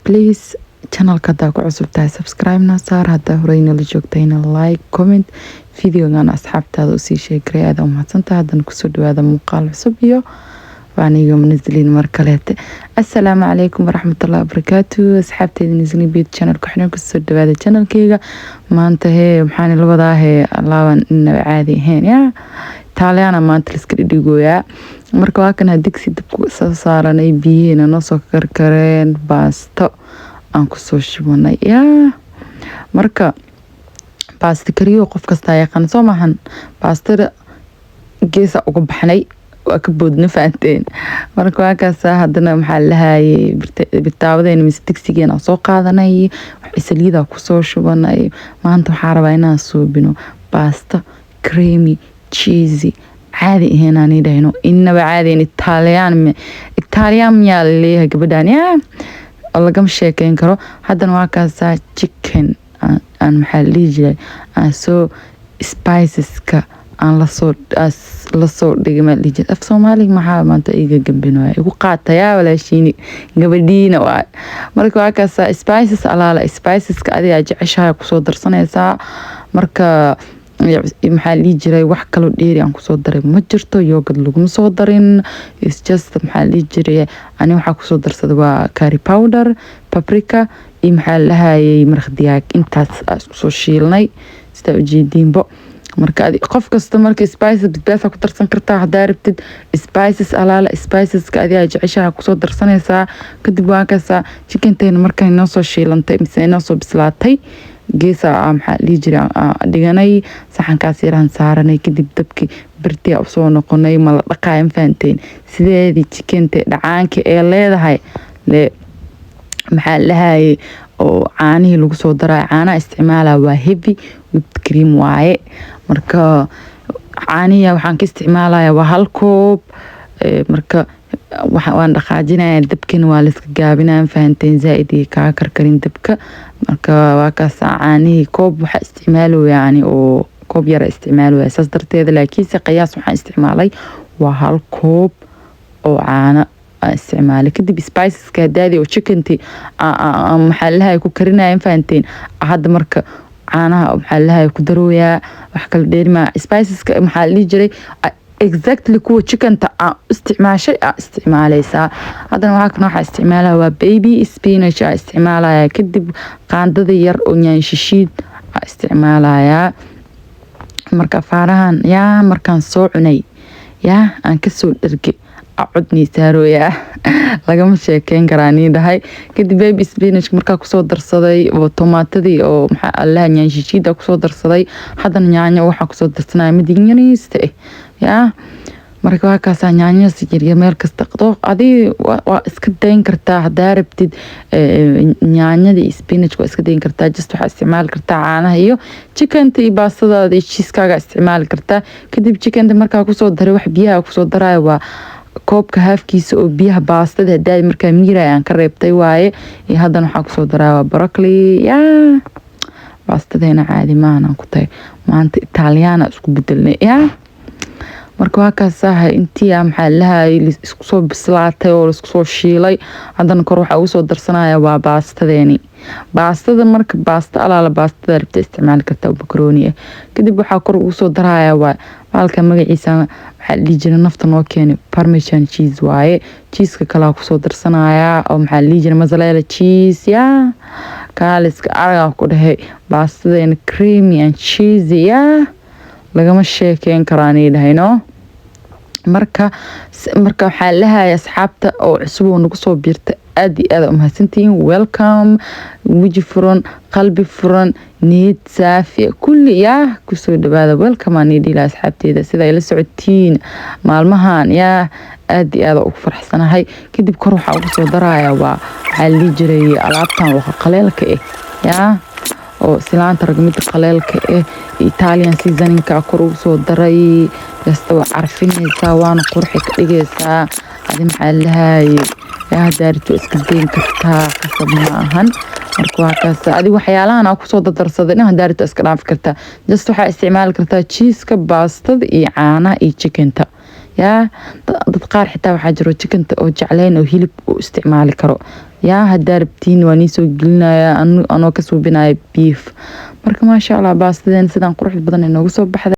please channelka hadaa ku cusub tahay subscribe na saar, hadaa horeyna la joogtayna like comment videogan asxaabtaada u sii sheegay aad u mahadsantahay. haddana kusoo dhawaada muuqaal cusub iyo waaniga manazilin mar kaleete. assalaamu calaykum waraxmatullahi wabarakaatu asxaabteeda Nizli Beat channel ku xidhan kusoo dhawaada channelkayga. maanta maxaan la wadaa laaban inaba caadi ahayn yaa Italiana maanta la iska dhigooyaa. marka waa kan digsi dabku soo saaranay biyeena noo soo karkareen baasto aan ku soo shibanay yaa. marka baasto kariyo qof kasta yaqaan soo maahan, baastada geesa uga baxnay waa ka boodna faanteen. marka waa kaas haddana maxaa lahaayay bitaawadayn mis digsigeena soo qaadanay wax saliida ku soo shubanay. maanta waxaa rabaa inaan suubino baasto creamy cheesy caadi ahayn aan idhaahno inaba caadi Italian miyaa leeyahay gabadhan yaa oo lagama sheekeyn karo. haddana waa kaas chicken aan maxaa lihi jiray aan soo spiceska aan la soo dhigay lihi af Soomaaliga maxaa maanta iga gambino igu qaatayaa walaashiini gabadhiina waa. marka waa kaas spices alaala spiceska adiga jeceshahay ku soo darsanaysaa. marka maxaa lihi jiray wax kale dheeri aan ku soo daray ma jirto, yogurt laguma soo darin, it's just maxaa lihi jiray ani waxa ku soo darsaday waa curry powder, paprika iyo maxaa lahaayay maraq digaag. intaas isku soo shiilnay sida ujeediinbo. marka qof kasta marka spices bidbaasa ku darsan kartaa hadaa rabtid spices alaala spiceska adiga jeceshaha ku soo darsanaysaa. kadib waa kaas chickenteena markay noo soo shiilantay mise noo soo bislaatay geesa maxaa lihi jiray dhiganay saxankaas yaraan saaranay. kadib dabkii birtiya u soo noqonay ma la dhaqaayo faanteen sideedii chickente dhacaanka ee leedahay le maxaa lahaayay oo caanihii lagu soo daray. caanaha isticmaala waa heavy whipped cream waaye. marka caaniya waxaan ka isticmaalayaa waa hal koob. marka waan dhaqaajinayaa dabkina waa la iska gaabinaa fahanteen zaaid ka karkarin dabka. marka waa kaas caanihii koob waxa isticmaalo yani oo koob yar isticmaalo saas darteeda, laakiin si qiyaas waxaan isticmaalay waa hal koob oo caana isticmaalay. kadib spiceska daadi oo chickenti maxaa lahaay ku karinayaan fahanteen. hadda marka caanaha maxaa lahaay ku darooyaa wax kala dheerima spiceska maxaa lihi jiray exactly kuwa chickenta isticmaashay isticmaalaysaa. haddana waxaa isticmaalaya waa baby spinach isticmaalaya. kadib qaandada yar oo nyaanshishiid isticmaalaya. marka faarahan yaa markaan soo cunay yaa aan ka soo dhargay codni saarooyaa lagama sheekeyn karaa nii dhahay. kadib baby spinach markaa kusoo darsaday oo tomaatadii oo maxaa allaha nyaanshishiida kusoo darsaday. haddana yaanyo waxaa kusoo darsanaya mid yariista yaa. marka waa kaas yaanyo sigiriya meel kasta qado adii waa iska dayn kartaa hadaa rabtid. yaanyada iyo spinach waa iska dayn kartaa, just waxaa isticmaali kartaa caanaha iyo chickenta iyo baastadaada iyo cheeskaaga isticmaali kartaa. kadib chickenta markaa kusoo daray wax biyaha kusoo daraya waa koobka haafkiisa oo biyaha baastada hadaa markaa miiraya aan ka reebtay waaye. iyo haddana waxaa kusoo daraya waa broccoli yaa. baastadeena caadi maahan aan ku tahay maanta Italiana isku bedelnay yaa. marka waa kaas intii maxaa lahaay isku soo bislaatay oo isku soo shiilay. haddana kor waxa ugu soo darsanaya waa baastadeeni. baastada marka baasta alaala baastada rabta isticmaali kartaa macaroni. kadib waxaa kor ugu soo daraya waa halka magaciisa maxaa lihi jiray nafta noo keenay parmesan cheese waaye. cheeska kala ku soo darsanaya oo maxaa lihi jiray mozzarella cheese yaa. kaaliska araga ku dhahay baastadeena creamy and cheesy yaa lagama sheekeyn karaan idhahayno. marka waxaa lahaaya asxaabta oo cusub oo nagu soo biirta aad iyo aad u mahadsantihiin. welcome weji furan qalbi furan niyad saafi kulli yaa kusoo dhawaada. welcome aan idhiila asxaabteeda sida ay la socotiin maalmahan yaa aad iyo aad ugu faraxsanahay. kadib kor waxaa ugu soo daraya waa waxaa lihi jiray alaabtan waxa qaleelka yaa oo silaanta ragmida qaleelka Italian seasoninka kor ugu soo daray. kasta waa carfinaysaa waana qurxi ka dhigaysaa. adi maxaa lahaay yaa daarto iska dayn kartaa qasab maahan. marka waa kaas adi waxyaalahan aan kusoo dardarsaday in daarto iska dhaafi kartaa. just waxaa isticmaali kartaa cheeska baastada iyo caanaha iyo chickenta yaa. dad qaar xitaa waxaa jiro chickenta oo jecleen oo hilib u isticmaali karo yaa haddaa rabtiin waa nii soo gelinaya anoo ka suubinaya beef marka maasha allah baastadeena sidaan qurux badan inoogu soo baxday